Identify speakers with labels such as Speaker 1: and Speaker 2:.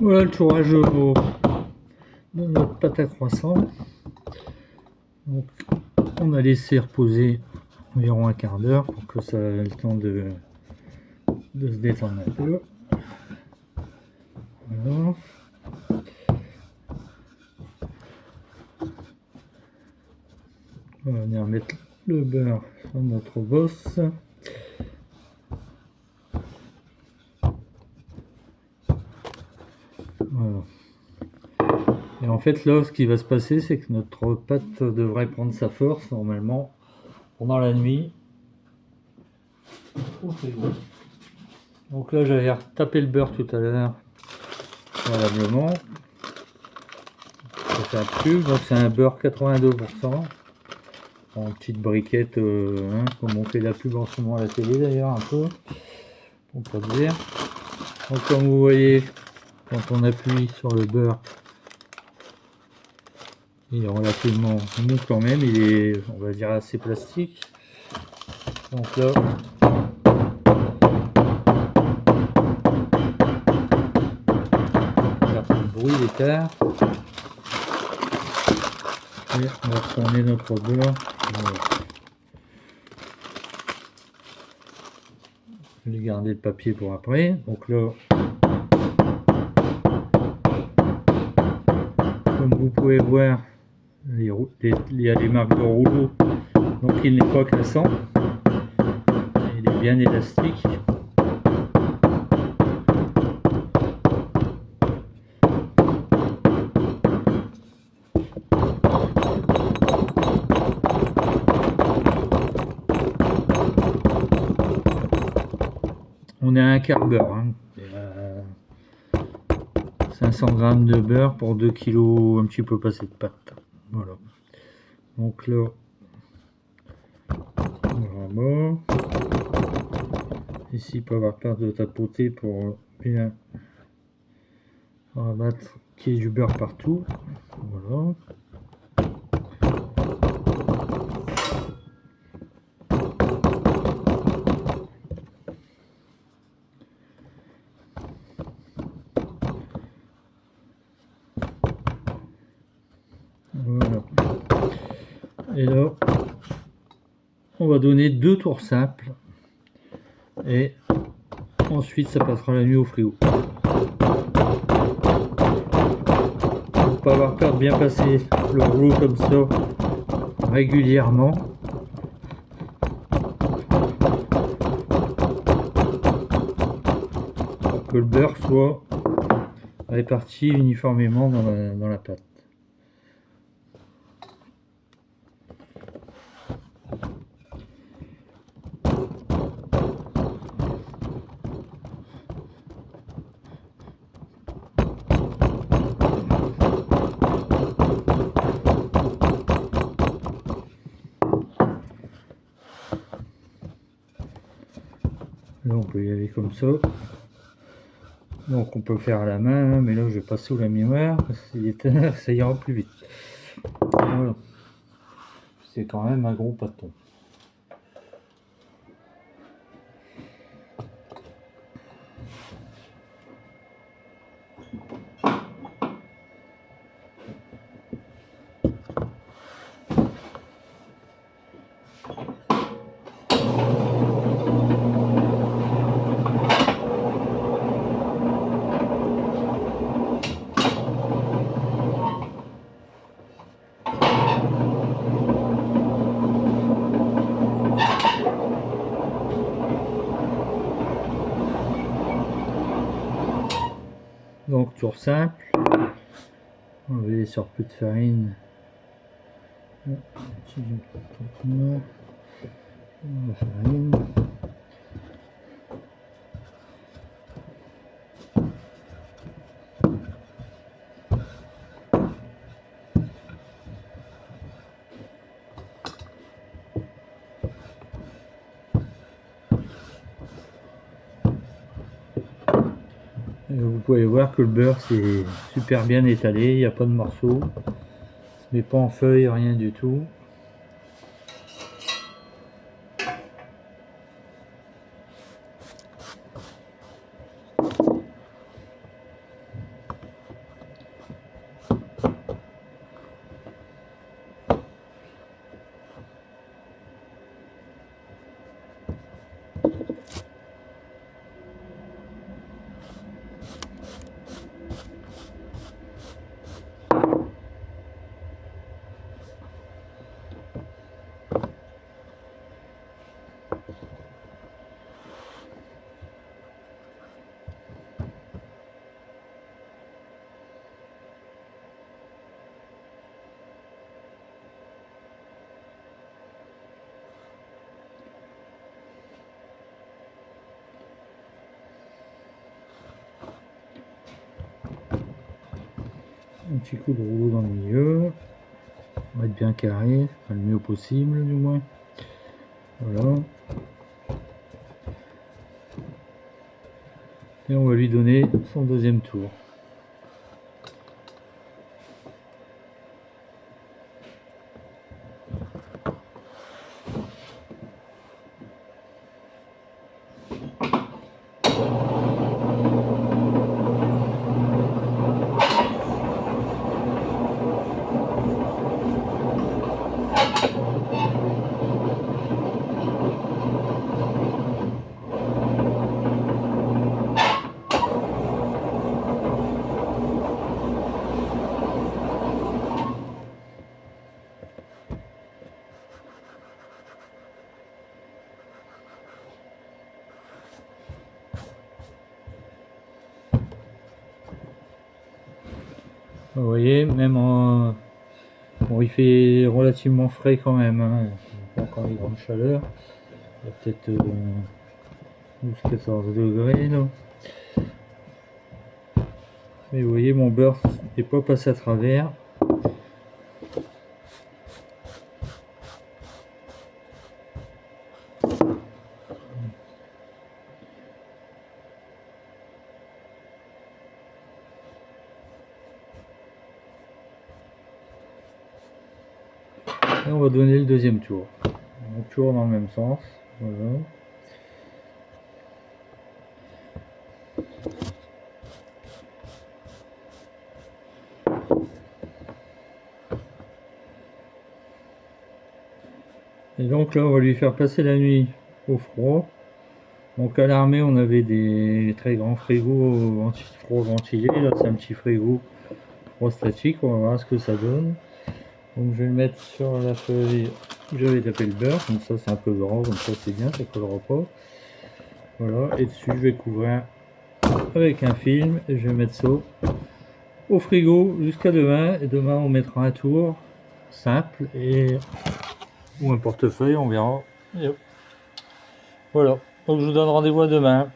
Speaker 1: Voilà le tourage de notre pâte à croissant. Donc, on a laissé reposer environ un quart d'heure pour que ça ait le temps de se détendre un peu. Voilà. On va venir mettre le beurre sur notre bosse. Voilà. Et en fait là, ce qui va se passer, c'est que notre pâte devrait prendre sa force normalement pendant la nuit au frigo. Donc là, j'avais retapé le beurre tout à l'heure préalablement. Ça fait un pub, donc c'est un beurre 82% en petite briquette, comme on fait la pub en ce moment à la télé d'ailleurs, un peu, on peut dire. Donc comme vous voyez, quand on appuie sur le beurre, il est relativement mou quand même, il est, on va dire, assez plastique. Donc là, on va faire un bruit d'écart. Et on va tourner notre beurre. Je vais garder le papier pour après. Donc là, comme vous pouvez voir, il y a des marques de rouleau, donc il n'est pas cassant. Il est bien élastique. On est à un quart beurre, hein. 500 g de beurre pour 2 kg, un petit peu passé de pâte. Voilà. Donc là, voilà. Ici, pas avoir peur de tapoter pour bien rabattre qu'il y ait du beurre partout. Voilà. Voilà. Et là, on va donner 2 tours simples. Et ensuite, ça passera la nuit au frigo. Faut pas avoir peur de bien passer le rouleau comme ça régulièrement. Pour que le beurre soit réparti uniformément dans la pâte. Là on peut y aller comme ça. Donc on peut faire à la main, mais là je vais passer au lamière, ça ira plus vite. Voilà. C'est quand même un gros pâton. Donc tour simple, on va aller sur peu de farine. La farine. Et vous pouvez voir que le beurre c'est super bien étalé, il n'y a pas de morceaux, il ne met pas en feuille, rien du tout. Un petit coup de rouleau dans le milieu. On va être bien carré, le mieux possible du moins. Voilà. Et on va lui donner son deuxième tour. Vous voyez, même en... Bon, il fait relativement frais quand même, hein. Pas encore les grandes chaleurs. Il y a peut-être 12-14 degrés là. Mais vous voyez, mon beurre n'est pas passé à travers. Et on va donner le deuxième tour. Donc toujours dans le même sens. Voilà. Et donc là, on va lui faire passer la nuit au froid. Donc à l'armée, on avait des très grands frigos froid ventilés. Là, c'est un petit frigo froid statique. On va voir ce que ça donne. Donc je vais le mettre sur la feuille. Je vais taper le beurre. Comme ça, c'est un peu grand. Comme ça, c'est bien. Ça collera pas. Voilà. Et dessus, je vais couvrir avec un film. Et je vais mettre ça au frigo jusqu'à demain. Et demain, on mettra un tour simple ou un portefeuille. On verra. Et voilà. Donc je vous donne rendez-vous à demain.